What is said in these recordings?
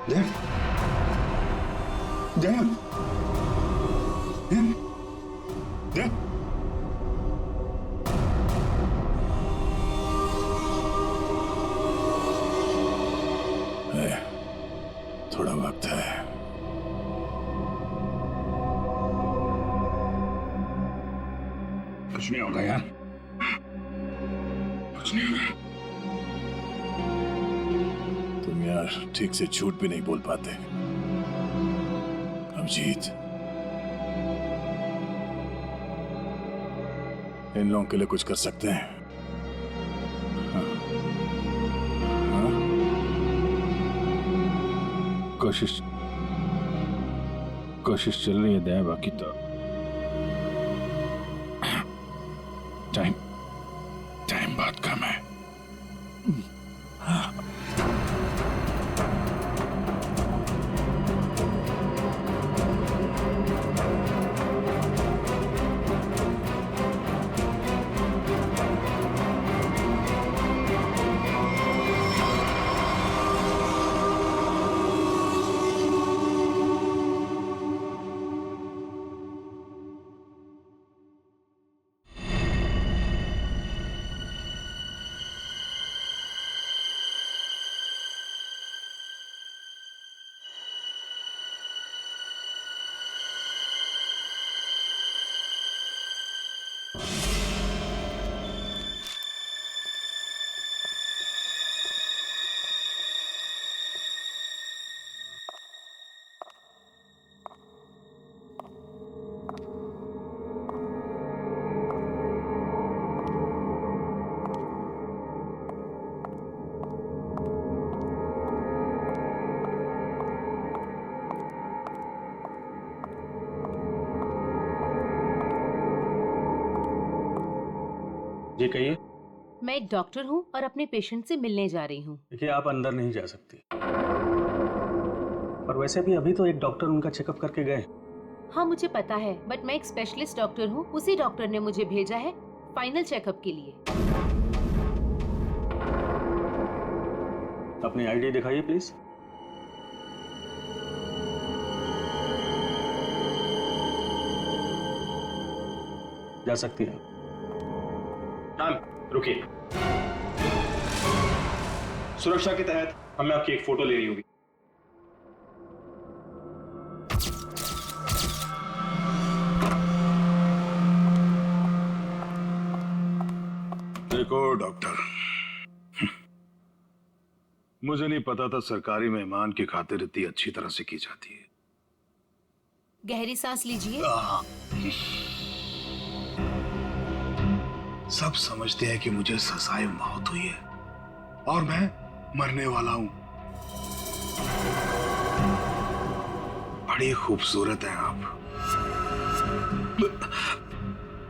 देव, देव, देव, देव। थोड़ा वक्त है। कुछ नहीं होगा यार, कुछ नहीं होगा। तुम यार ठीक से झूठ भी नहीं बोल पाते। अभिजीत, इन लोगों के लिए कुछ कर सकते हैं। हाँ। हाँ? कोशिश चल रही है दया, बाकी तो टाइम बहुत कम है। जी कहिए। मैं एक डॉक्टर हूँ और अपने पेशेंट से मिलने जा रही हूँ। देखिए, आप अंदर नहीं जा सकती। और वैसे भी अभी तो एक डॉक्टर उनका चेकअप करके गए। हाँ मुझे पता है, बट मैं एक स्पेशलिस्ट डॉक्टर हूँ। उसी डॉक्टर ने मुझे भेजा है फाइनल चेकअप के लिए। अपनी आईडी दिखाइए प्लीज। जा सकती है। मैम रुकिए, सुरक्षा के तहत हमें आपकी एक फोटो लेनी होगी। देखो डॉक्टर, मुझे नहीं पता था सरकारी मेहमान की खातिर इतनी अच्छी तरह से की जाती है। गहरी सांस लीजिए। सब समझते हैं कि मुझे सजाए मौत हुई है और मैं मरने वाला हूं। बड़ी खूबसूरत हैं आप,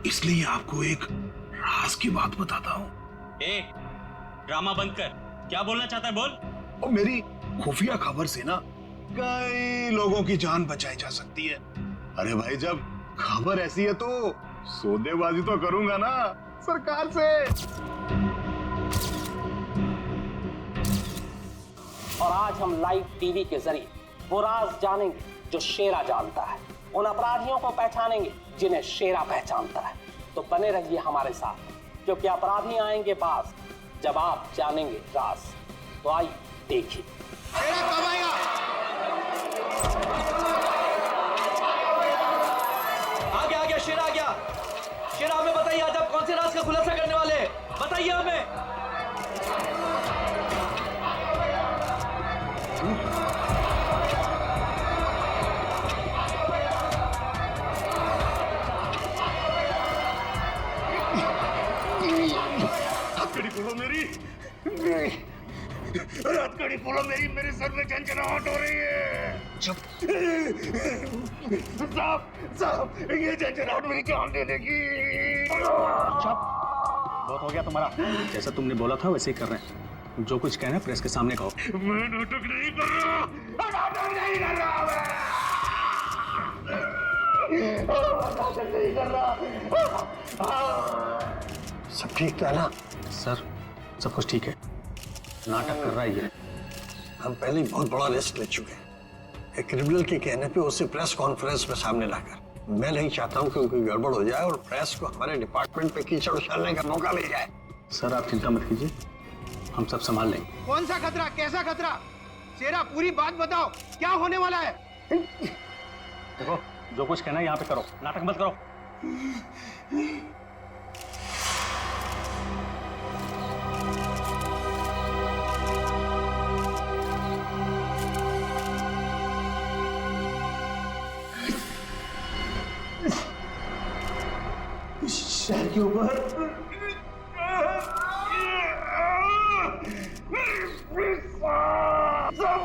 इसलिए आपको एक राज की बात बताता हूं। ड्रामा बंद कर, क्या बोलना चाहता है बोल। और मेरी खुफिया खबर से ना कई लोगों की जान बचाई जा सकती है। अरे भाई, जब खबर ऐसी है तो सौदेबाजी तो करूंगा ना सरकार से। और आज हम लाइव टीवी के जरिए वो राज जानेंगे जो शेरा जानता है, उन अपराधियों को पहचानेंगे जिन्हें शेरा पहचानता है। तो बने रहिए हमारे साथ, क्योंकि अपराधी आएंगे पास जब आप जानेंगे राज। तो आइए देखिए। शेरा कब आएगा? आ गया शेरा आ गया। शेरा, हमें बताइए आज आप कौन से राज का खुलासा करने वाले हैं? बताइए हमें। हथकड़ी खोलो मेरी, हथकड़ी खोलो मेरी, मेरे सर में झंझनाहट हो रही है। चुप। साहब, ये झंझनाहट मेरी जान दे देगी। चुप। बहुत हो गया तुम्हारा। जैसा तुमने बोला था वैसे ही कर रहे हैं। जो कुछ कहना है प्रेस के सामने कहो। मैं नाटक नहीं कर रहा, नाटक नहीं कर रहा, नाटक नहीं कर रहा। सब ठीक था ना? सर, सब कुछ ठीक है। नाटक कर रहा है ये। हम पहले ही बहुत बड़ा रिस्क ले चुके हैं। एक क्रिमिनल के कहने पे उसे प्रेस कॉन्फ्रेंस में सामने लाकर, मैं नहीं चाहता हूँ कि उनकी गड़बड़ हो जाए और प्रेस को हमारे डिपार्टमेंट पे कीचड़ उछालने का मौका मिल जाए। सर आप चिंता मत कीजिए, हम सब संभाल लेंगे। कौन सा खतरा, कैसा खतरा? शेरा पूरी बात बताओ, क्या होने वाला है? देखो जो कुछ कहना है यहाँ पे करो, नाटक मत करो। शहर के ऊपर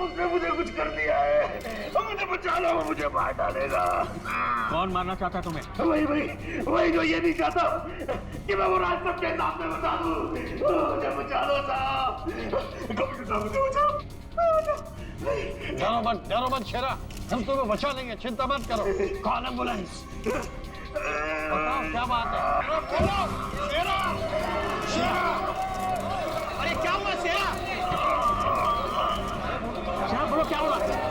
उसने मुझे कुछ कर दिया है, मुझे बचा लो, वो मुझे मार डालेगा। कौन मारना चाहता है तुम्हें? वही जो ये नहीं चाहता कि मैं वो राज सबके सामने बता दूं। मुझे बचा लो साहब, मुझे बचाओ। डरो मत शेरा, हम तुम्हें बचा लेंगे, चिंता मत करो। कौन एम्बुलेंस? बताओ क्या बात है? बोलो शेरा। अरे क्या हुआ शेरा? शेरा बोलो क्या हुआ? शेरा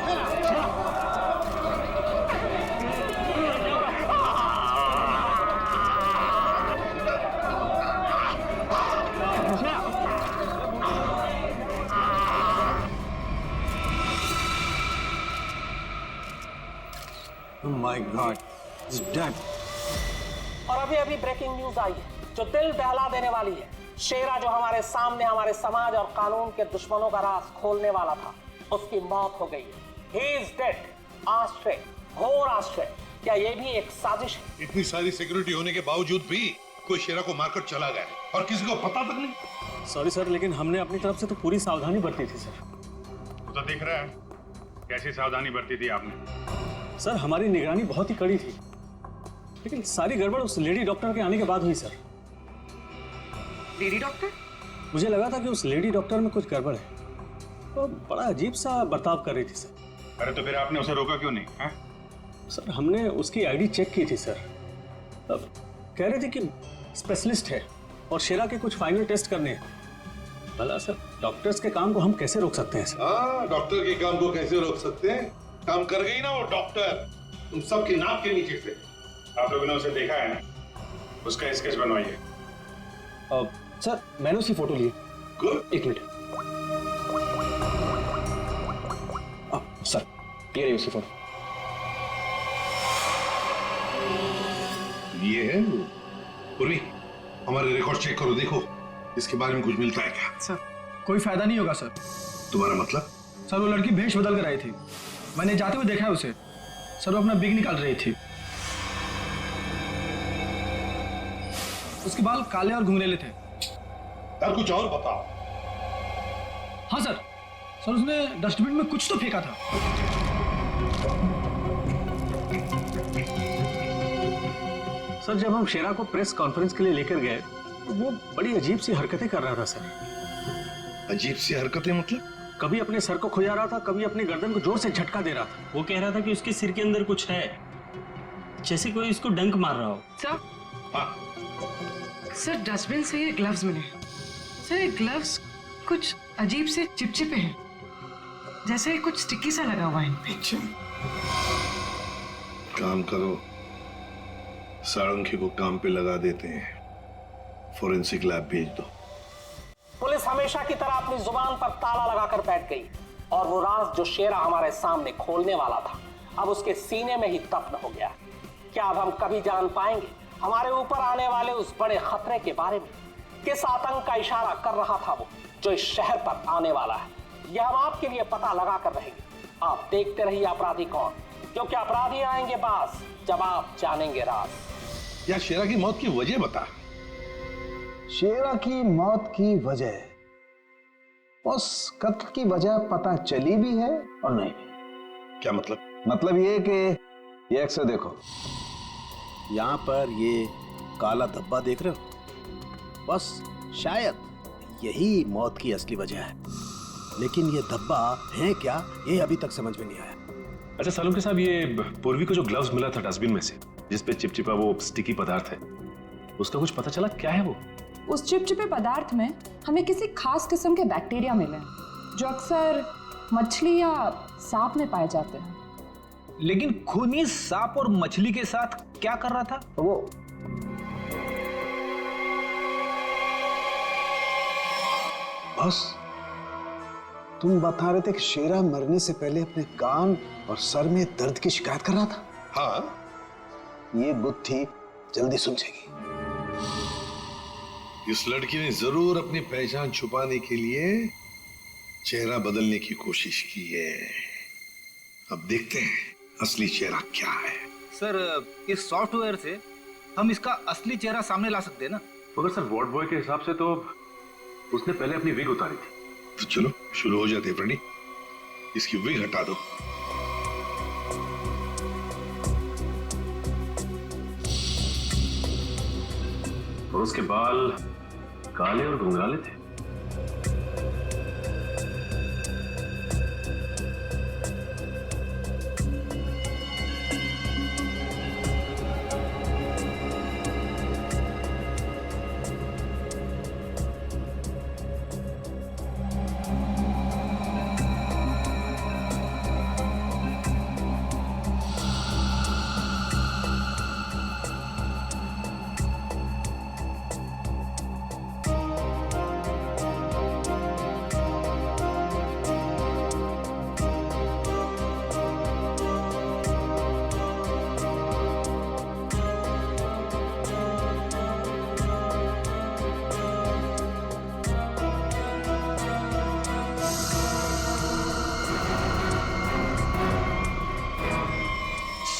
Oh my God, he's dead. और अभी अभी ब्रेकिंग न्यूज आई है जो दिल दहला देने वाली है। शेरा जो हमारे सामने हमारे समाज और कानून के दुश्मनों का राज खोलने वाला था, उसकी मौत हो गई है। He is dead. आश्चर्य, घोर आश्चर्य। क्या ये भी एक साजिश है? इतनी सारी सिक्योरिटी होने के बावजूद भी कोई शेरा को मारकर चला गया और किसी को पता तक नहीं। सॉरी सर, लेकिन हमने अपनी तरफ से तो पूरी सावधानी बरती थी सर। तो दिख रहा है कैसी सावधानी बरती थी आपने। सर हमारी निगरानी बहुत ही कड़ी थी, लेकिन सारी गड़बड़ उस लेडी डॉक्टर के आने के बाद हुई सर। Lady doctor? मुझे लगा था कि उस लेडी डॉक्टर में कुछ गड़बड़ है, तो बड़ा अजीब सा बर्ताव कर रही थी सर। अरे तो फिर आपने उसे रोका क्यों नहीं है? सर हमने उसकी आईडी चेक की थी सर, अब कह रहे थे कि स्पेशलिस्ट है और शेरा के कुछ फाइनल टेस्ट करने हैं। भला सर डॉक्टर्स के काम को हम कैसे रोक सकते हैं सर? हाँ, डॉक्टर के काम को कैसे रोक सकते हैं? काम कर गई ना वो डॉक्टर, तुम सबकी नाक के नीचे से। आप लोगों ने उसे देखा है ना, उसका स्केच बनवाइए। सर मैंने उसकी फोटो ली। गुड। एक मिनट सर, ये रही उसकी फोटो। ये है पूर्वी, हमारे रिकॉर्ड चेक करो, देखो इसके बारे में कुछ मिलता है क्या? सर कोई फायदा नहीं होगा सर। तुम्हारा मतलब? सर वो लड़की भेष बदल कर आई थी, मैंने जाते हुए देखा है उसे। सर वो अपना बिग निकाल रही थी, उसके बाल काले और घुंघरेले थे। यार कुछ और बताओ। हाँ सर, सर उसने डस्टबिन में कुछ तो फेंका था। सर जब हम शेरा को प्रेस कॉन्फ्रेंस के लिए लेकर गए, वो बड़ी अजीब सी हरकतें कर रहा था सर। अजीब सी हरकतें मतलब? कभी अपने सर को खुजा रहा था, कभी अपनी गर्दन को जोर से झटका दे रहा था। वो कह रहा था कि उसके सिर के अंदर कुछ है, जैसे कोई इसको डंक मार रहा हो। सर, हाँ सर डस्टबिन से ये ग्लव्स मिले। सर ये ग्लव्स कुछ अजीब से चिपचिपे हैं, जैसे कुछ स्टिकी सा लगा हुआ है इन पे। काम करो, सारंगी को काम पे लगा देते हैं, फोरेंसिक लैब भेज दो। पुलिस हमेशा की तरह अपनी जुबान पर ताला लगाकर बैठ गई और वो राज जो शेरा हमारे सामने खोलने वाला था, अब उसके सीने में ही दफन हो गया। क्या अब हम कभी जान पाएंगे हमारे ऊपर आने वाले उस बड़े खतरे के बारे में? किस आतंक का इशारा कर रहा था वो जो इस शहर पर आने वाला है? यह हम आपके लिए पता लगा कर रहेंगे। आप देखते रहिए अपराधी कौन, क्योंकि अपराधी आएंगे बास जब आप जानेंगे राज। यार शेरा की मौत की वजह बता। शेरा की मौत की वजह, उस कत्ल की वजह पता चली भी है और नहीं भी। क्या मतलब? मतलब ये कि ये अक्सर देखो, यहाँ पर ये काला धब्बा देख रहे हो, बस शायद यही मौत की असली वजह है। लेकिन ये धब्बा है क्या, ये अभी तक समझ में नहीं आया। अच्छा सालुंके साहब, ये पूर्वी को जो ग्लव्स मिला था डस्टबिन में से, जिसपे चिपचिपा वो स्टिकी पदार्थ है, उसका कुछ पता चला क्या है वो? उस चिपचिपे पदार्थ में हमें किसी खास किस्म के बैक्टीरिया मिले जो अक्सर मछली या सांप में पाए जाते हैं। लेकिन खूनी सांप और मछली के साथ क्या कर रहा था वो? बस तुम बता रहे थे कि शेरा मरने से पहले अपने कान और सर में दर्द की शिकायत कर रहा था। हाँ, ये बुद्धि जल्दी सुलझेगी। इस लड़की ने जरूर अपनी पहचान छुपाने के लिए चेहरा बदलने की कोशिश की है। अब देखते हैं असली चेहरा क्या है। सर, इस सॉफ्टवेयर से हम इसका असली चेहरा सामने ला सकते हैं ना? मगर सर, वार्ड बॉय के हिसाब से तो उसने पहले अपनी विग उतारी थी। तो चलो शुरू हो जाते फ्रेंडी, इसकी विग हटा दो। और उसके बाल काले और घुंघराले थे।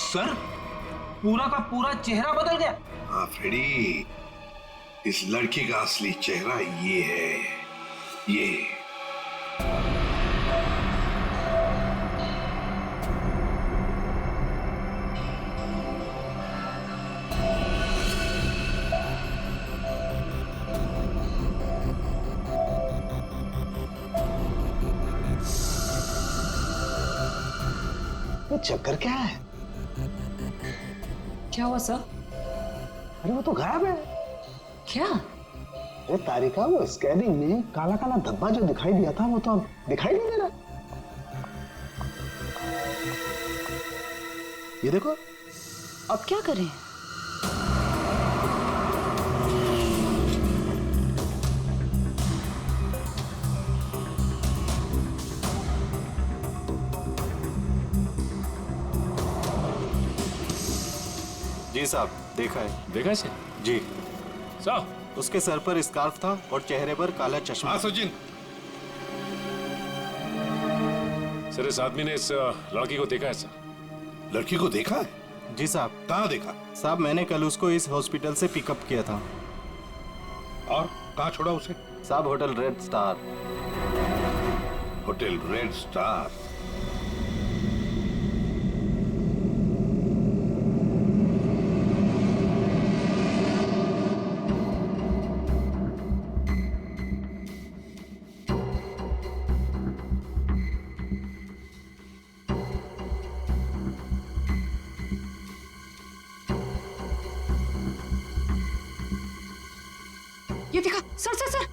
सर, पूरा का पूरा चेहरा बदल गया। हाँ फ्रेडी, इस लड़की का असली चेहरा ये है, ये। ये चक्कर क्या है? क्या हुआ सर? अरे वो तो गायब है। क्या? अरे तारिका, वो स्कैनिंग में काला काला धब्बा जो दिखाई दिया था वो तो अब दिखाई नहीं दे रहा। ये देखो। अब क्या करें? जी साहब, देखा है। देखा इसे? जी साहब, उसके सर पर स्कार्फ था और चेहरे पर काला चश्मा। हाँ सचिन। सर, इस आदमी ने इस लड़की को देखा है सर। लड़की को देखा है? जी साहब। कहाँ देखा? साहब, मैंने कल उसको इस हॉस्पिटल से पिकअप किया था। और कहाँ छोड़ा उसे? साहब, hotel red star. Hotel red star? ये देखा सर, सर सर,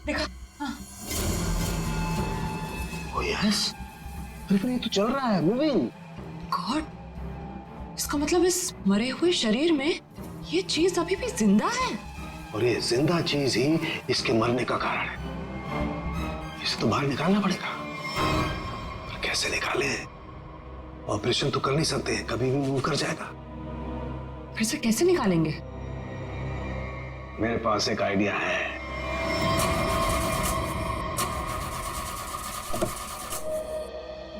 देखा? हाँ। ओ यस, अरे ये तो चल रहा है, मूविंग। गॉड, इसका मतलब इस मरे हुए शरीर में ये चीज अभी भी जिंदा है। और ये जिंदा चीज ही इसके मरने का कारण है। इसे तो बाहर निकालना पड़ेगा। पर कैसे निकाले? ऑपरेशन तो कर नहीं सकते, कभी भी मूव कर जाएगा। फिर से कैसे निकालेंगे? मेरे पास एक आइडिया है।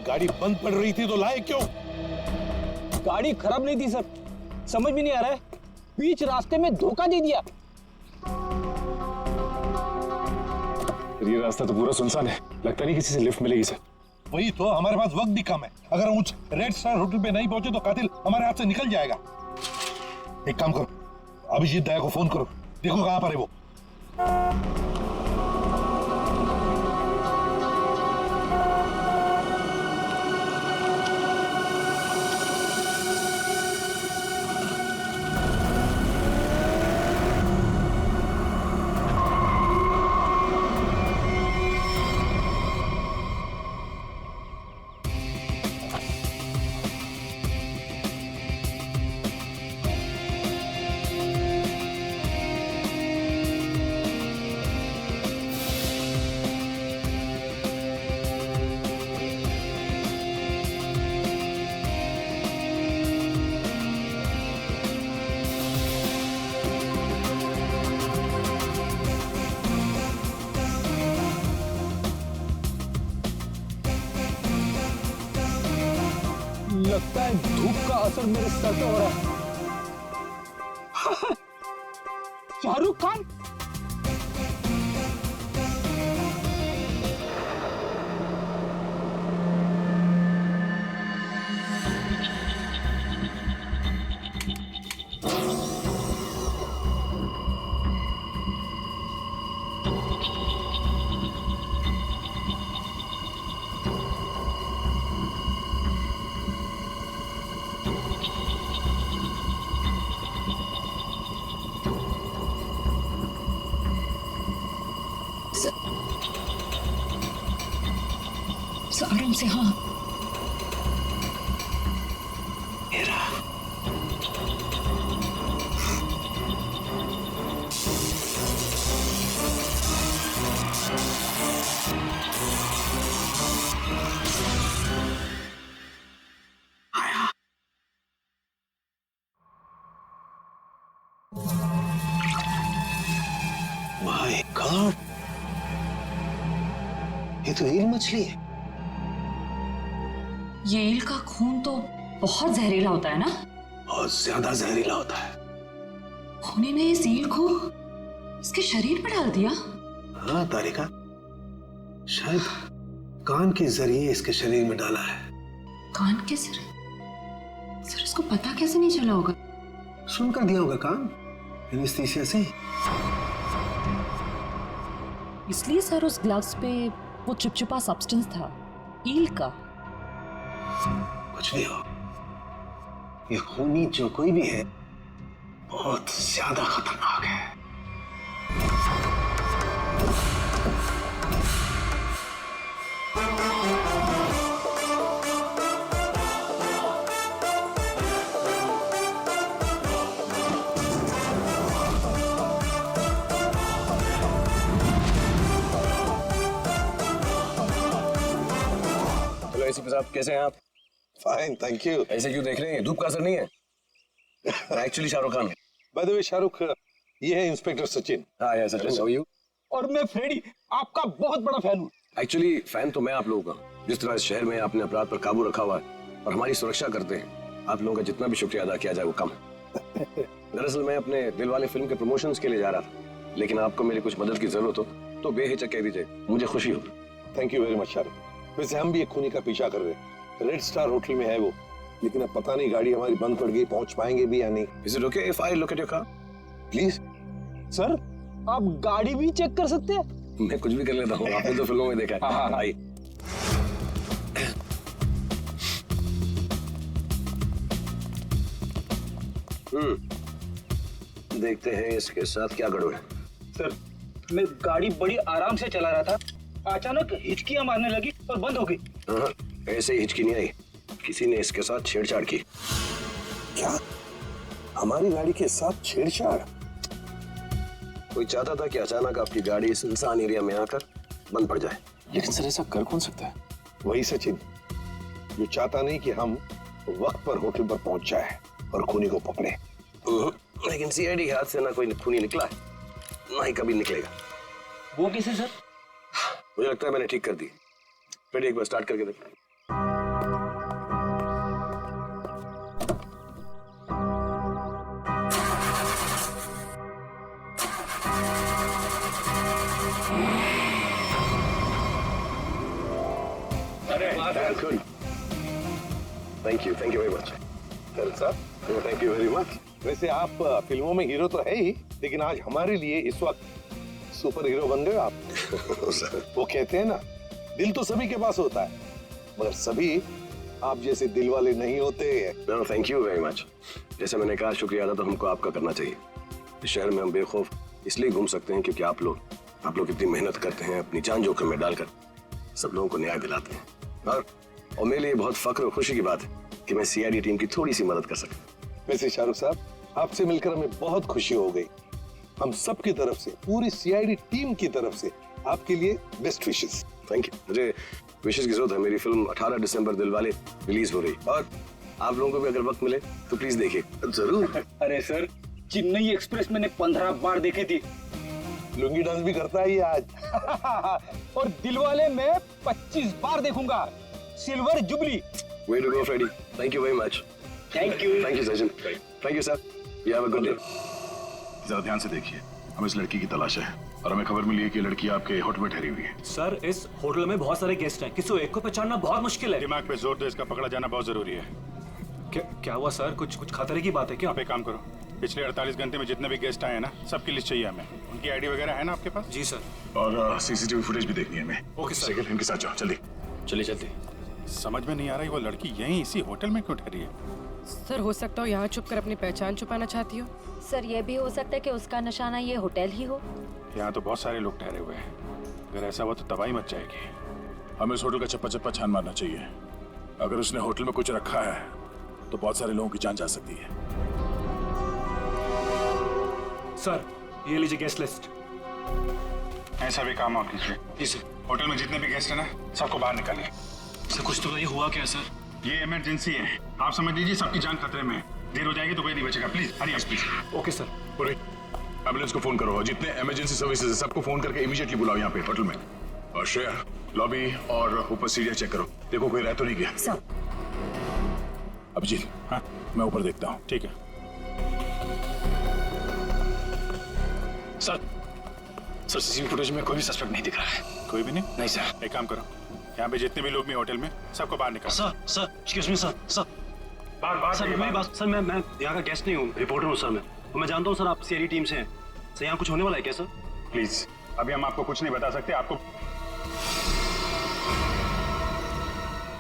गाड़ी बंद पड़ रही थी तो लाए क्यों? गाड़ी खराब नहीं थी सर, समझ भी नहीं आ रहा है, बीच रास्ते में धोखा दे दिया। ये रास्ता तो पूरा सुनसान है, लगता नहीं किसी से लिफ्ट मिलेगी सर। वही तो, हमारे पास वक्त भी कम है। अगर हम उस रेड स्टार होटल पे नहीं पहुंचे तो कातिल हमारे हाथ से निकल जाएगा। एक काम करो, अभिजीत दया को फोन करो, देखो कहां पर है वो। है धूप का असर मेरे सर पे हो रहा है। शाहरुख खान। आराम से। हाँ मेरा आया। माय गॉड, ये तो ईल मछली है। ये ईल का खून तो बहुत जहरीला होता है ना? बहुत ज्यादा जहरीला होता है। खूनी ने इस ईल को इसके शरीर पर डाल दिया। हाँ तारिका, शायद कान के जरिए इसके शरीर में डाला है। कान के सर इसको पता कैसे नहीं चला होगा? सुनकर दिया होगा कान, एनेस्थीसिया से। इसलिए सर उस ग्लव्स पे वो चिपचिपा सब्सटेंस था, ईल का। कुछ भी हो, ये खूनी जो कोई भी है बहुत ज्यादा खतरनाक है। हेलो एसीपी साहब, कैसे हैं आप? Fine, thank you. ऐसे क्यों देख रहे हैं? धूप का असर नहीं है? मैं एक्चुअली शाहरुख खान हूँ। बाय द वे शाहरुख, ये है इंस्पेक्टर सचिन। हाँ यार सचिन, हाउ आर यू? और मैं फ्रेडी, आपका बहुत बड़ा फैन हूँ। एक्चुअली फैन तो मैं आप लोगों का, जिस तरह इस शहर में आपने अपराध पर काबू रखा हुआ है और हमारी सुरक्षा करते हैं, आप लोगों का जितना भी शुक्रिया अदा किया जाए वो कम है। दरअसल मैं अपने दिलवाले फिल्म के प्रमोशंस के लिए जा रहा था, लेकिन आपको मेरी कुछ मदद की जरूरत हो तो बेहिचक कह दीजिए, मुझे खुशी होगी। Thank you very much Shahrukh. वैसे हम भी एक खूनी का पीछा कर रहे हैं, रेड स्टार होटल में है वो, लेकिन अब पता नहीं गाड़ी हमारी बंद पड़ गई, पहुंच पाएंगे भी या नहीं। Is it okay if I look at your car? Please sir, आप गाड़ी भी चेक कर सकते हैं? मैं कुछ भी कर लेता हूँ, आपने तो फिल्मों में देखा है। आइए। देखते हैं इसके साथ क्या गड़बड़ है। सर, मैं गाड़ी बड़ी आराम से चला रहा था, अचानक हिचकियां मारने लगी और बंद हो गई। हाँ, ऐसे ही हिचकी नहीं आई, किसी ने इसके साथ छेड़छाड़ की। क्या? हमारी गाड़ी के साथ छेड़छाड़? कोई चाहता था कि अचानक आपकी गाड़ी इस सुनसान एरिया में आकर बंद पड़ जाए। लेकिन सर ऐसा कर कौन सकता है? वही सचिन, जो चाहता नहीं कि हम वक्त पर होटल पर पहुंच जाए और खूनी को पकड़े। लेकिन सीआईडी के हाथ से ना कोई खूनी निकला है, ना ही कभी निकलेगा। वो किसे सर? मुझे लगता है मैंने ठीक कर दी। फिर एक बार स्टार्ट करके देखते। Good. Thank you very much. Thank you very much. वैसे आप फिल्मों में हीरो तो है ही, लेकिन आज हमारे लिए इस वक्त सुपर हीरो बन गए आप। वो कहते हैं ना, दिल तो सभी के पास होता है, मगर सभी आप जैसे दिल वाले नहीं होते। No, thank you very much. जैसे मैंने कहा, शुक्रिया अदा तो हमको आपका करना चाहिए। इस शहर में हम बेखौफ इसलिए घूम सकते हैं क्योंकि आप लोग इतनी मेहनत करते हैं, अपनी जान जोखिम में डालकर सब लोगों को न्याय दिलाते हैं। और मेरे लिए बहुत फख्र और खुशी की बात है कि मैं सीआईडी टीम की थोड़ी सी मदद कर सका। वैसे शाहरुख साहब, आपसे मिलकर हमें बहुत खुशी हो गई। हम सब की तरफ से, पूरी सीआईडी टीम की तरफ से आपके लिए बेस्ट विशेस। Thank you. मुझे विशेस की जरूरत है। मेरी फिल्म 18 दिसंबर दिलवाले रिलीज हो रही, और आप लोगों को भी अगर वक्त मिले तो प्लीज देखिए। जरूर। अरे सर, चेन्नई एक्सप्रेस मैंने 15 बार देखी थी। लुंगी डांस भी करता है ये आज। और दिलवाले मैं 25 बार देखूंगा। Silver jubilee Way to go, Freddy. Thank you very much. Thank you. Thank you, Sachin. Thank you, sir. You have a good day. जरा ध्यान से देखिए, हमें इस लड़की की तलाश है और हमें खबर मिली है कि लड़की आपके होटल में ठहरी हुई है। सर, इस होटल में बहुत सारे गेस्ट हैं, किसी एक को पहचानना बहुत मुश्किल है। दिमाग पे जोर दो, इसका पकड़ा जाना बहुत जरूरी है। क्या हुआ सर? कुछ खतरे की बात है क्या? आप एक काम करो, पिछले 48 घंटे में जितने भी गेस्ट आए हैं ना, सबकी लिस्ट चाहिए हमें। उनकी आईडी वगैरह है ना आपके पास? जी सर। और सीसीटीवी फुटेज भी देखनी है हमें। Okay sir. सेकंड इनके साथ जाओ, जल्दी। चलिए जल्दी। समझ में नहीं आ रही वो लड़की यहीं इसी होटल में क्यों ठहरी है? सर हो सकता हो यहाँ छुप कर अपनी पहचान छुपाना चाहती हो। सर ये भी हो सकता है कि उसका निशाना ये होटल ही हो। यहाँ तो बहुत सारे लोग ठहरे हुए हैं, अगर ऐसा हुआ तो तबाही मच जाएगी। हमें इस होटल का चप्पा चप्पा छान मारना चाहिए। अगर उसने होटल में कुछ रखा है तो बहुत सारे लोगों की जान जा सकती है। सर ये लीजिए गेस्ट लिस्ट। ऐसा भी काम आप कीजिए। जी सर। होटल में जितने भी गेस्ट हैं ना, सबको बाहर निकालिए। सर कुछ तो ये हुआ क्या सर? ये इमरजेंसी है, आप समझ लीजिए सबकी जान खतरे में है। देर हो जाएगी तो कोई नहीं बचेगा। Please hurry up please. Okay sir. पूरे एम्बुलेंस को फोन करो और जितने इमरजेंसी सर्विसेज है सबको फोन करके इमीडिएटली बुलाओ यहाँ पे होटल में। और श्रेया, लॉबी और ऊपर सीढ़ियाँ चेक करो, देखो कोई रह तो नहीं गया। सर। अभिजीत, हाँ मैं ऊपर देखता हूँ। ठीक है सर। सर सीसीटीवी फुटेज में कोई भी सस्पेक्ट नहीं दिख रहा है। कोई भी नहीं? नहीं सर। एक काम करो, यहाँ पे जितने भी लोग भी होटल में सबको बाहर निकालो। Sir excuse me sir. बाहर सर मेरी बात। सर मैं यहाँ का गेस्ट नहीं हूँ, रिपोर्टर हूँ सर। मैं जानता हूँ सर आप सीआईडी टीम से हैं। सर यहाँ कुछ होने वाला है क्या सर? प्लीज अभी हम आपको कुछ नहीं बता सकते। आपको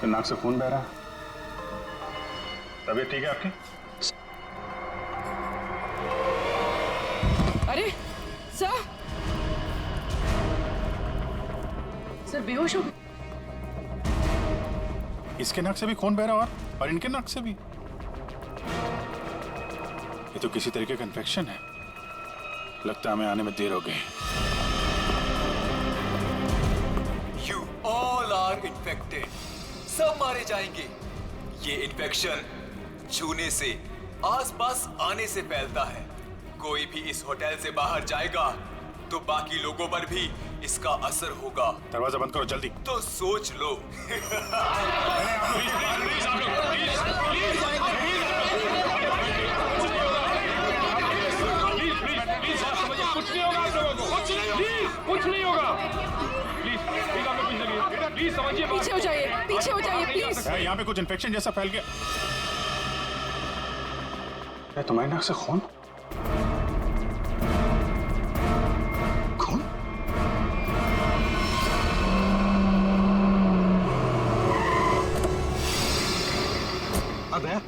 तो नाक से खून बह रहा है। तबीयत ठीक है आपकी? अरे सर बेहोश हो गए। इसके नाक से भी खून बह रहा और इनके नाक से भी। ये तो किसी तरीके का इन्फेक्शन है। लगता है हमें आने में देर हो गई। You all are infected. सब मारे जाएंगे। ये इन्फेक्शन छूने से, आसपास आने से फैलता है। कोई भी इस होटल से बाहर जाएगा तो बाकी लोगों पर भी इसका असर होगा। दरवाजा बंद करो जल्दी। तो सोच लो। कुछ नहीं होगा आप लोगों को। कुछ नहीं होगा। प्लीज आप लोग पीछे चलिए। प्लीज समझिए। पीछे हो जाइए प्लीज। यहाँ पे कुछ इन्फेक्शन जैसा फैल गया। तुम्हारी नाक से खून?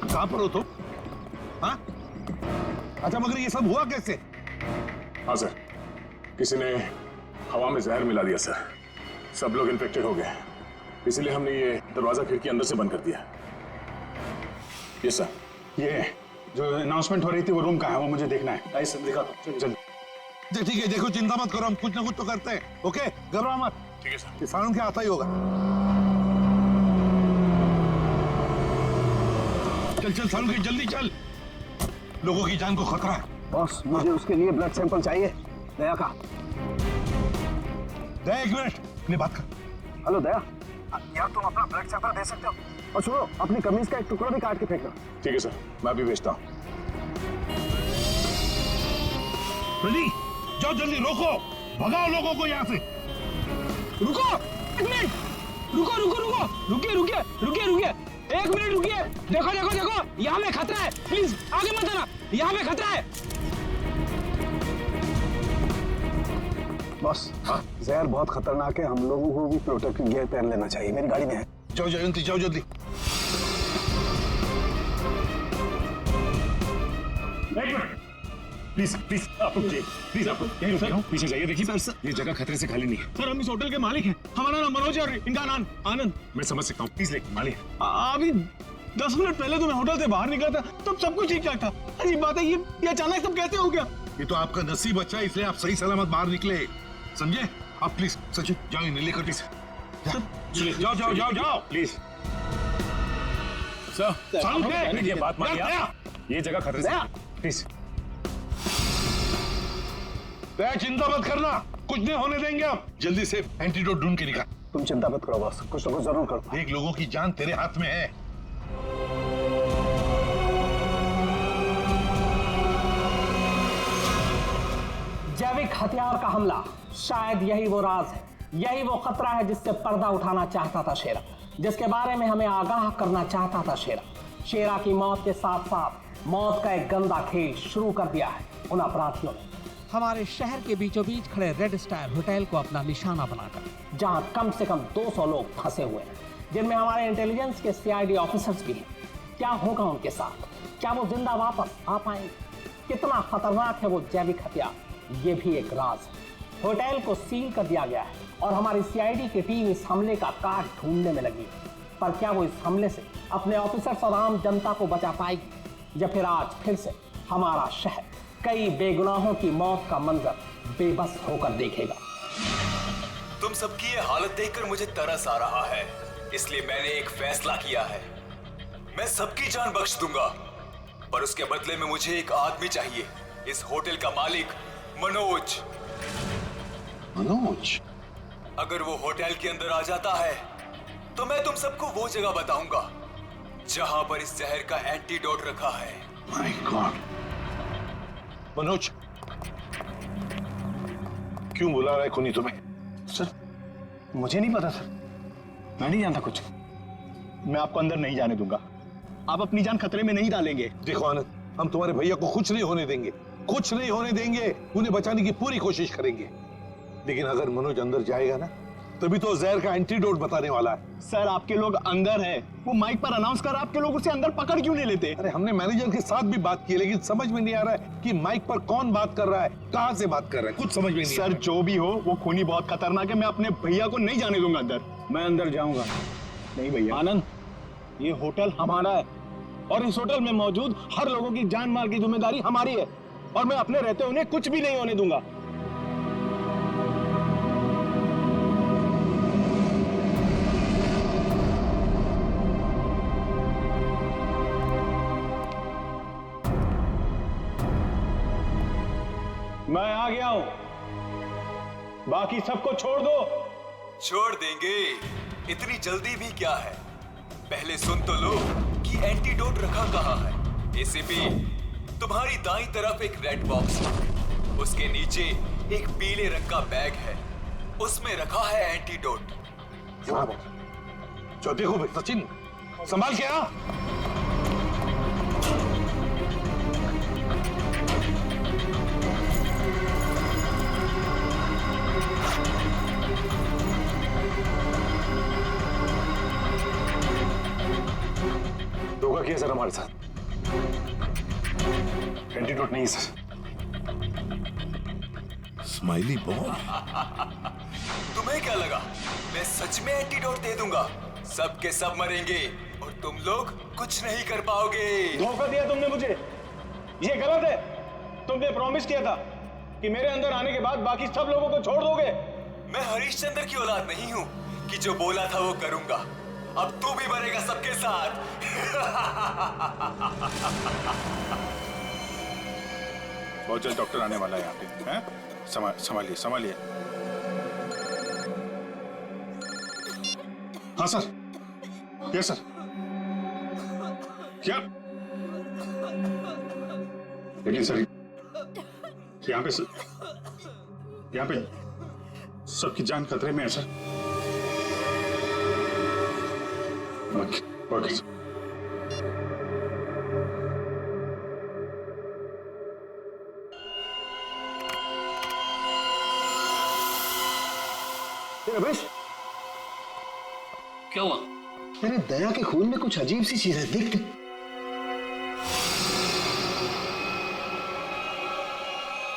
कहाँ पर हो तुम? हाँ? अच्छा मगर ये सब हुआ कैसे? हाँ सर, किसी ने हवा में जहर मिला दिया सर। सब लोग इन्फेक्टेड हो गए, इसलिए हमने ये दरवाजा खिड़की अंदर से बंद कर दिया। ये सर, ये जो अनाउंसमेंट हो रही थी वो रूम कहाँ है वो मुझे देखना है। आई सर दिखा दो। चल ठीक है, देखो चिंता मत करो, हम कुछ ना कुछ तो करते हैं। ओके, घबराओ मत। ठीक है सर। किसानों के आता ही होगा। चल सालू की जल्दी चल, लोगों की जान को खतरा है। बॉस मुझे उसके लिए ब्लड सैंपल चाहिए। दया का। दया एक मिनट, अपनी बात कर। हेलो दया, यार तुम अपना ब्लड सैंपल दे सकते हो? और सुनो, अपनी कमीज का एक टुकड़ा भी काट के फेंकना। ठीक है सर, मैं अभी भेजता हूँ। जाओ जल्दी, रोको, भगाओ लोगों को यहाँ से। रुको एक मिनट, रुकिए एक मिनट रुकिए। देखो यहाँ में खतरा है। प्लीज आगे मत आना, यहाँ में खतरा है। बॉस जहर बहुत खतरनाक है, हम लोगों को भी प्रोटेक्टिव गियर पहन लेना चाहिए। मेरी गाड़ी में है। जाओ जल्दी। प्लीज आप यहीं रुकिए, पीछे जाइए। देखिए सर, ये जगह खतरे से खाली नहीं है। सर हम इस होटल के मालिक हैं। हमारा नाम मनोज है और इनका नाम आनंद। मैं समझ सकता हूँ, प्लीज लेकिन मालिक। अभी 10 मिनट पहले तो मैं होटल से बाहर निकला था, तब सब कुछ ठीक ठाक था। अजीब बात है, ये अचानक सब कैसे हो गया? ये तो आपका नसीब अच्छा है, इसलिए आप सही सलामत बाहर निकले, समझे? आप प्लीज सचिन जाओ, इन्हें लेकर प्लीज जाओ प्लीज। सर ये बात मानिए, ये जगह खतरे से, प्लीज। दया चिंता मत करना, कुछ नहीं होने देंगे हम। जल्दी से एंटीडोट ढूंढ के निकाल। तुम चिंता मत करो बॉस, कुछ ना कुछ जरूर करो। देख लोगों की जान तेरे हाथ में है, जैविक हथियार का हमला, शायद यही वो राज है, यही वो खतरा है जिससे पर्दा उठाना चाहता था शेरा, जिसके बारे में हमें आगाह करना चाहता था शेरा। शेरा की मौत के साथ साथ मौत का एक गंदा खेल शुरू कर दिया है उन अपराधियों ने। हमारे शहर के बीचों बीच खड़े रेड स्टार होटल को अपना निशाना बनाकर, जहां कम से कम 200 लोग फंसे हुए हैं, जिनमें हमारे इंटेलिजेंस के CID ऑफिसर्स भी हैं। क्या होगा उनके साथ? क्या वो जिंदा वापस आ पाएंगे? कितना खतरनाक है वो जैविक हथियार, ये भी एक राज है। होटल को सील कर दिया गया है और हमारी CID की टीम इस हमले का काट ढूंढने में लगी है। पर क्या वो इस हमले से अपने ऑफिसर्स और आम जनता को बचा पाएगी, या फिर आज फिर से हमारा शहर कई बेगुनाहों की मौत का मंजर बेबस होकर देखेगा? तुम सबकी ये हालत देखकर मुझे तरस आ रहा है, इसलिए मैंने एक फैसला किया है। मैं सबकी जान बख्श दूंगा, पर उसके बदले में मुझे एक आदमी चाहिए, इस होटल का मालिक मनोज। मनोज? अगर वो होटल के अंदर आ जाता है तो मैं तुम सबको वो जगह बताऊंगा जहां पर इस जहर का एंटीडोट रखा है। My God. मनोज, क्यों बुला रहा है खूनी तुम्हें? सर, मुझे नहीं पता सर, मैं नहीं जानता कुछ। मैं आपको अंदर नहीं जाने दूंगा। आप अपनी जान खतरे में नहीं डालेंगे। देखो आनंद, हम तुम्हारे भैया को कुछ नहीं होने देंगे, कुछ नहीं होने देंगे। उन्हें बचाने की पूरी कोशिश करेंगे, लेकिन अगर मनोज अंदर जाएगा ना, तभी तो जहर का एंटीडोट बताने वाला है। सर, आपके लोग अंदर है, वो माइक पर अनाउंस कर, आपके लोग उसे अंदर पकड़ क्यों नहीं लेते? अरे हमने मैनेजर के साथ भी बात की, लेकिन समझ में नहीं आ रहा है कि माइक पर कौन बात कर रहा है, कहां से बात कर रहा है, कुछ समझ में नहीं। सर, जो भी हो, वो खूनी बहुत खतरनाक है। मैं अपने भैया को नहीं जाने दूंगा अंदर। मैं अंदर जाऊंगा। नहीं भैया। आनंद, ये होटल हमारा है और इस होटल में मौजूद हर लोगों की जान माल की जिम्मेदारी हमारी है, और मैं अपने रहते उन्हें कुछ भी नहीं होने दूंगा। मैं आ गया हूं, बाकी सबको छोड़ दो। छोड़ देंगे, इतनी जल्दी भी क्या है? पहले सुन तो लो कि एंटीडोट रखा कहाँ है। एसीपी, तुम्हारी दाईं तरफ एक रेड बॉक्स है, उसके नीचे एक पीले रंग का बैग है, उसमें रखा है एंटीडोट। जो देखो भाई सचिन, संभाल के आ। धोखा किया सर हमारे साथ। एंटीडोट नहीं सर। स्माइली बॉय, तुम्हें क्या लगा मैं सच में एंटीडोट दे दूंगा? सबके सब मरेंगे और तुम लोग कुछ नहीं कर पाओगे। धोखा दिया तुमने मुझे, ये गलत है। तुमने प्रॉमिस किया था कि मेरे अंदर आने के बाद बाकी सब लोगों को छोड़ दोगे। मैं हरिश्चंद्र की औलाद नहीं हूँ कि जो बोला था वो करूंगा। अब तू भी मरेगा सबके साथ। बहुत जल्द डॉक्टर आने वाला है यहाँ पे, हैं? संभालिए संभालिए। हाँ सर। Yes sir. क्या? लेकिन सर, यहाँ पे सबकी जान खतरे में है सर। Okay sir. रमेश, क्या हुआ? अरे दया के खून में कुछ अजीब सी चीज है, देख।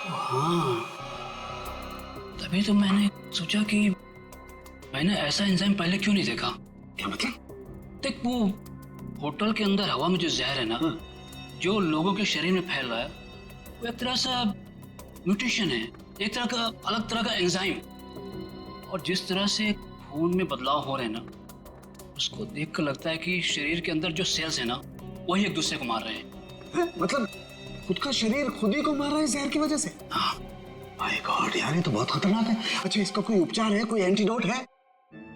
हाँ, तभी तो मैंने सोचा कि मैंने ऐसा एंजाइम पहले क्यों नहीं देखा। क्या मतलब? देख, वो होटल के अंदर हवा में जो जहर है ना, जो लोगों के शरीर में फैल रहा है, वो एक तरह सा म्यूटेशन है, एक तरह का अलग तरह का एंजाइम। और जिस तरह से खून में बदलाव हो रहे हैं ना, उसको देखकर लगता है कि शरीर के अंदर जो सेल्स है ना, वही एक दूसरे को मार रहे हैं। मतलब खुद का शरीर खुद ही को मार रहा है जहर की वजह से? हाँ। माय गॉड यार, ये तो बहुत खतरनाक है। अच्छा, इसका कोई उपचार है, कोई एंटीडोट है?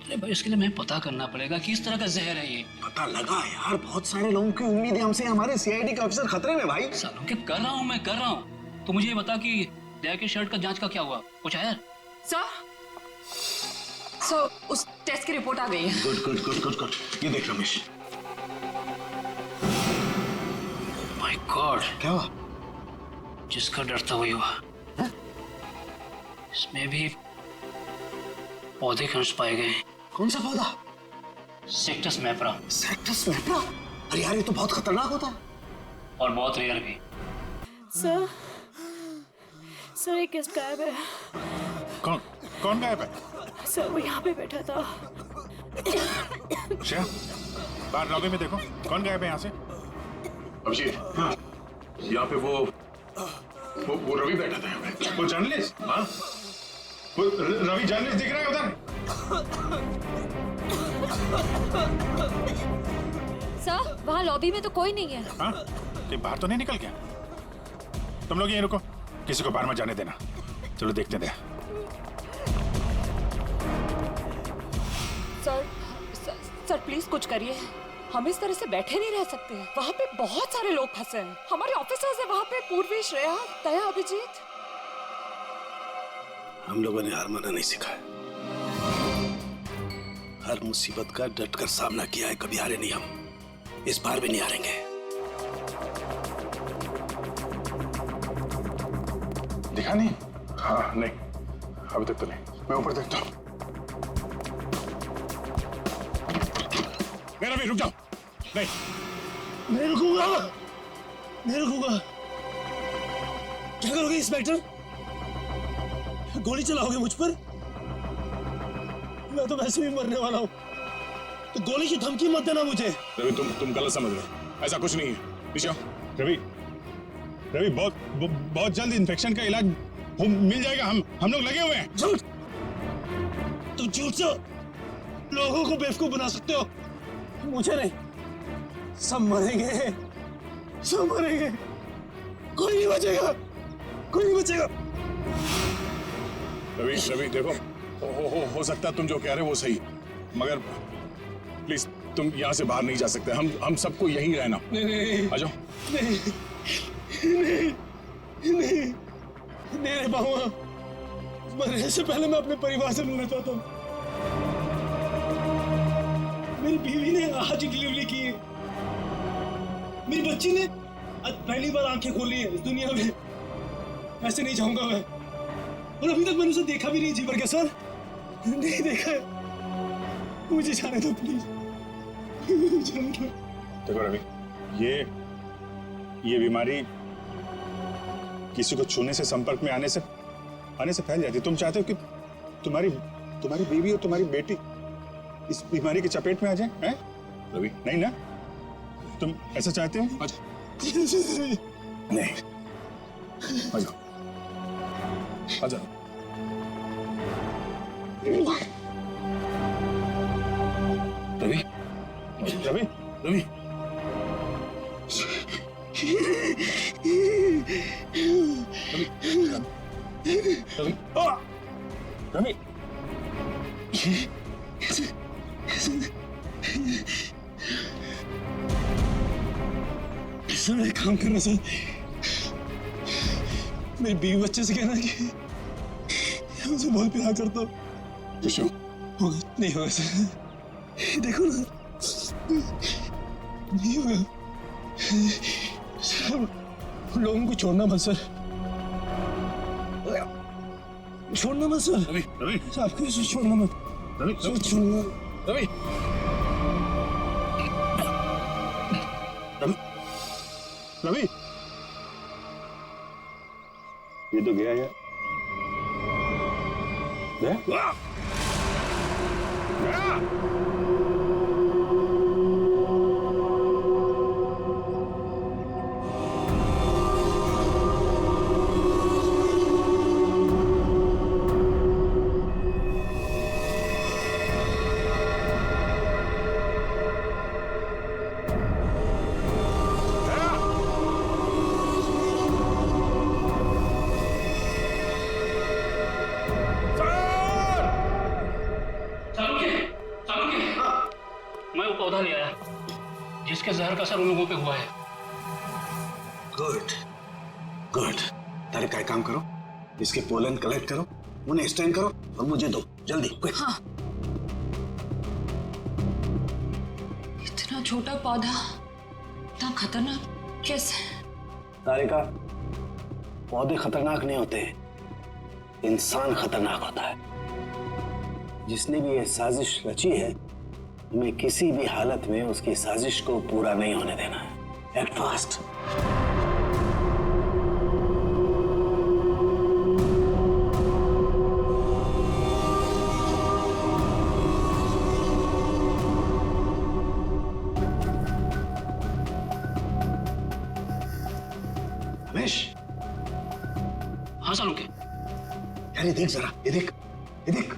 अरे भाई, इसके लिए मैं पता करना पड़ेगा कि इस तरह का जहर है ये। पता लगा यार, बहुत सारे लोगों की उम्मीद है हमसे, हमारे CID के अफसर खतरे में भाई। सालों के कर रहा हूँ। तू मुझे ये बता कि दया की शर्ट का जांच का क्या हुआ? कुछ आया? सर उस टेस्ट की रिपोर्ट आ गई है। Good good good good good. ये देख रमेश। माय गॉड, क्या हुआ? जिसका डर था वही हुआ। इसमें भी पौधे के अंश पाए गए। कौन सा पौधा? सेक्टस मैप्रा। सेक्टस मैप्रा? अरे यार, ये तो बहुत खतरनाक होता है और बहुत रेयर भी। सर एक गेस्ट गायब है। कौन गायब है? सर वो यहाँ पे बैठा था। श्रेया, बाहर लॉबी में देखो, कौन गायब है यहाँ से? अभिजीत, हाँ, यहाँ पे वो रवि बैठा था यहाँ पे। वो जर्नलिस्ट? हाँ, वो रवि जर्नलिस्ट दिख रहा है उधर? सर वहाँ लॉबी में तो कोई नहीं है। हाँ, कि बाहर तो नहीं निकल गया? तुम लोग यहीं रुको, किसी को बाहर मत जाने देना। चलो देखते हैं। सर प्लीज कुछ करिए, हम इस तरह से बैठे नहीं रह सकते हैं। वहाँ पे बहुत सारे लोग फंसे हैं, हमारे ऑफिसर्स हैं वहाँ पे, पूर्वी, श्रेया, दया, अभिजीत। हम लोगों ने हार मानना नहीं सीखा है। हर मुसीबत का डट कर सामना किया है, कभी हारे नहीं हम। इस बार भी नहीं हारेंगे। दिखा नहीं? हाँ नहीं, अभी तक तो नहीं। मैं ऊपर देखता हूँ। मेरा भी रुक जाओ। नहीं, नहीं रुकूंगा, नहीं रुकूंगा। क्या करोगे इंस्पेक्टर? गोली चलाओगे मुझ पर? मैं तो वैसे भी मरने वाला हूँ, तो गोली की धमकी मत देना मुझे। रवि, तुम गलत समझ रहे हो, ऐसा कुछ नहीं है। पीछे आओ। रवि, बहुत जल्द इन्फेक्शन का इलाज मिल जाएगा। हम लोग लगे हुए हैं। झूठ! तुम झूठ से लोगों को बेवकूफ बना सकते हो, मुझे नहीं। सब मरेंगे, सब मरेंगे, कोई नहीं बचेगा, कोई नहीं बचेगा। रवि देखो, हो सकता है तुम जो कह रहे हो वो सही, मगर प्लीज तुम यहाँ से बाहर नहीं जा सकते। हम सबको यहीं रहना। नहीं, आ जाओ। नहीं रह पाऊंगा। मरने से पहले मैं अपने परिवार से मिलना चाहता हूँ। मेरी बीवी ने आज डिलीवरी की है, मेरी बच्ची ने आज पहली बार आंखें खोली है इस दुनिया में। ऐसे नहीं जाऊंगा मैं, और अभी तक मैंने उसे देखा भी नहीं जी भर के। सर नहीं देखा है, मुझे जाने दो प्लीज। देखो रवि, ये बीमारी किसी को छूने से, संपर्क में आने से फैल जाती है। तुम चाहते हो कि तुम्हारी बीवी और तुम्हारी बेटी इस बीमारी की चपेट में आ जाए? हैं? रवि, नहीं ना? तुम ऐसा चाहते हो? नहीं, आ जाओ, आ जाओ। रवि, रवि, रवि, रवि, रवि, सर एक काम करना सर, मेरी बीवी बच्चे से कहना कि मुझे बहुत प्यार करता हूँ। होगा नहीं होगा सर, देखो ना, नहीं होगा सर। लोगों को छोड़ना मत सर, छोड़ना मत सर। रवि, रवि, आपको छोड़ना मत। रवि, छोड़ना। रवि, रवि, ये तो गया यार। गया? मैं वो पौधा ले आया जिसके जहर का असर उन लोगों पे हुआ है। Good good. तारे का काम करो, इसके पोलन कलेक्ट करो, उन्हें स्टैंड करो और मुझे दो जल्दी। हाँ। इतना छोटा पौधा इतना खतरनाक कैसे? तारिका, पौधे खतरनाक नहीं होते, इंसान खतरनाक होता है। जिसने भी यह साजिश रची है, हमें किसी भी हालत में उसकी साजिश को पूरा नहीं होने देना है। Act fast. रमेश। हाँ सालुंके। यार ये देख जरा, ये देख, ये देख।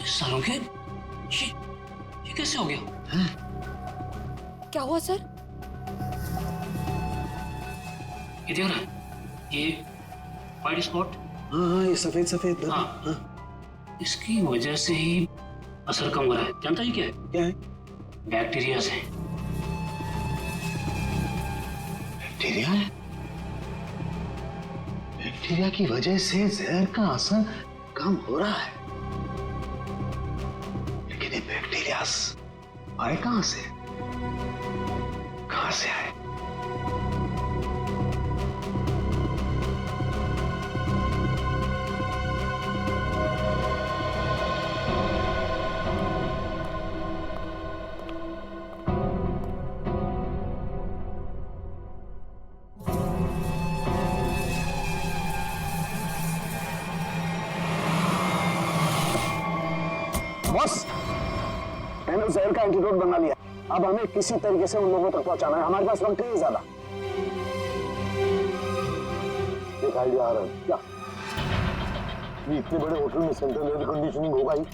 सालुंके, ये कैसे हो गया? क्या हुआ सर? ये देख रहा है, ये वाइट स्पॉट। हाँ, ये सफेद सफेद। हाँ। इसकी वजह से ही असर कम हो रहा है। जानता ही क्या है? क्या है? बैक्टीरिया से। बैक्टीरिया? बैक्टीरिया की वजह से जहर का असर कम हो रहा है, लेकिन ये बैक्टीरिया आए कहां से? कहां से आए? बस मैंने उस जहर का एंटीडोट बना लिया। अब हमें किसी तरीके से उन लोगों तक पहुंचाना है। हमारे पास वक्त नहीं ज्यादा। एक आइडिया आ रहा है। क्या? ये इतने बड़े होटल में सेंट्रल एयर कंडीशनिंग होगा ही,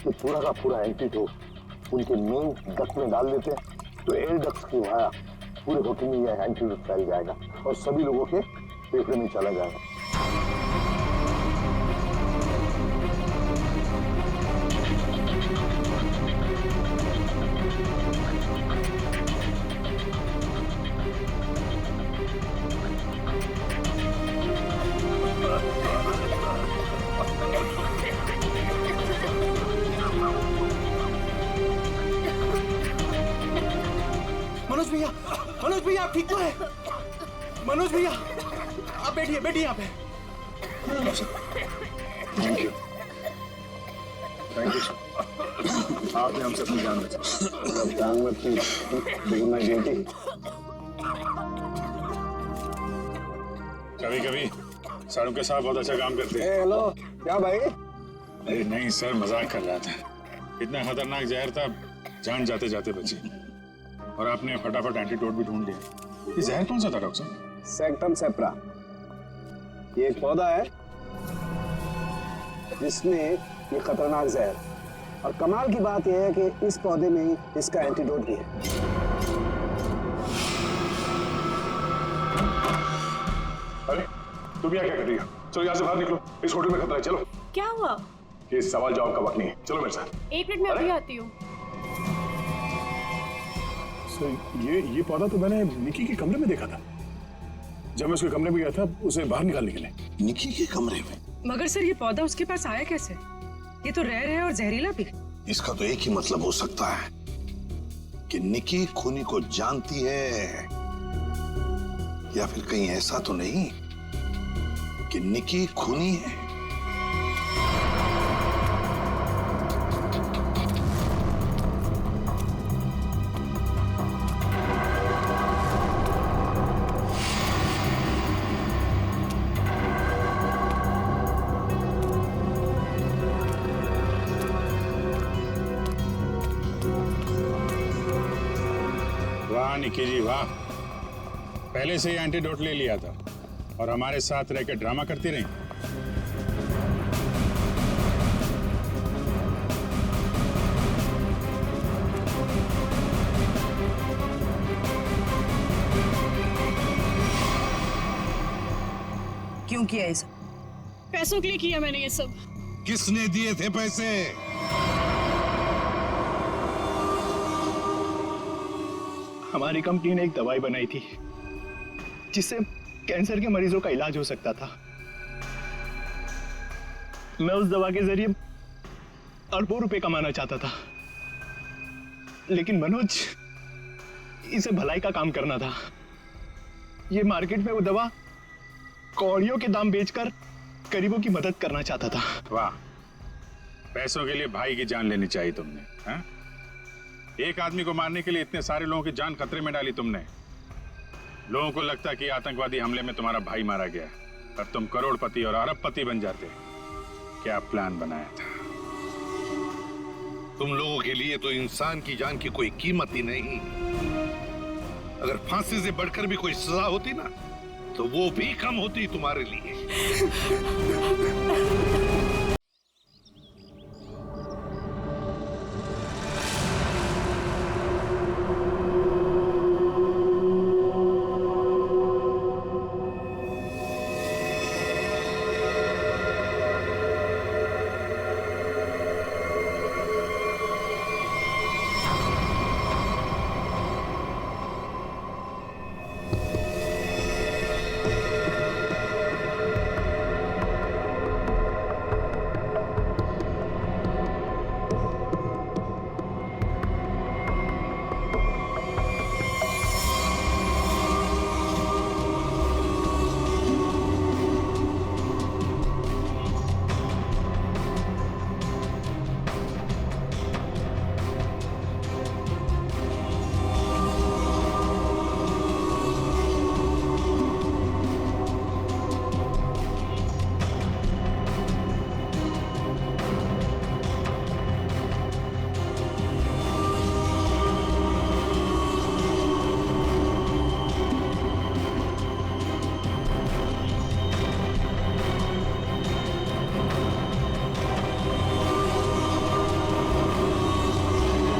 तो पूरा का पूरा एंटीडोट उनके मेन डक्ट में डाल देते हैं, तो एयर डक्ट की वाया पूरे होटल में यह एंटीडोट फैल जाएगा और सभी लोगों के फेफड़े में चला जाएगा। मनोज भैया आप ठीक तो है? मनोज भैया आप बैठिए, बैठिए यहाँ पे। Thank you, thank you sir. आपने हमसे अपनी जान बचाई। जान में थी लेकिन मैं ड्यूटी। कभी कभी सालुंके साहब बहुत अच्छा काम करते हैं। हेलो, क्या भाई? अरे नहीं सर, मजाक कर रहा था। इतना खतरनाक जहर था, जान जाते जाते बची। और आपने फटाफट एंटीडोट भी ढूंढ लिया। ये जहर कौन सा था डॉक्टर साहब? सेक्टम सेप्रा। ये एक पौधा है जिसमें ये खतरनाक जहर, और कमाल की बात यह है कि इस पौधे में ही इसका एंटीडोट भी है। अरे तुम यहाँ क्या कर रही हो? चलो यहाँ से बाहर निकलो, इस होटल में खतरा है। चलो। क्या हुआ? ये सवाल जवाब का वक्त नहीं है, चलो मेरे साथ। एक मिनट में अभी आती हूँ। ये पौधा तो मैंने निकी के कमरे में देखा था। जब मैं उसके कमरे में गया था उसे बाहर निकालने के लिए। निकी के कमरे में? मगर सर ये पौधा उसके पास आया कैसे? ये तो रेयर है और जहरीला भी। इसका तो एक ही मतलब हो सकता है कि निकी खूनी को जानती है, या फिर कहीं ऐसा तो नहीं कि निकी खूनी है। वाह निकी जी वाह, पहले से ही एंटीडोट ले लिया था और हमारे साथ रह के ड्रामा करती रही। क्यों किया ये सब? पैसों के लिए किया मैंने ये सब। किसने दिए थे पैसे? हमारी कंपनी ने एक दवाई बनाई थी जिससे कैंसर के मरीजों का इलाज हो सकता था। मैं उस दवा के जरिए अरबों रुपए कमाना चाहता था, लेकिन मनोज, इसे भलाई का काम करना था। ये मार्केट में वो दवा कौड़ियों के दाम बेचकर गरीबों की मदद करना चाहता था। वाह, पैसों के लिए भाई की जान लेनी चाहिए तुमने, हैं? एक आदमी को मारने के लिए इतने सारे लोगों की जान खतरे में डाली तुमने। लोगों को लगता कि आतंकवादी हमले में तुम्हारा भाई मारा गया और तुम करोड़पति और अरबपति बन जाते। क्या प्लान बनाया था? तुम लोगों के लिए तो इंसान की जान की कोई कीमत ही नहीं। अगर फांसी से बढ़कर भी कोई सजा होती ना, तो वो भी कम होती तुम्हारे लिए।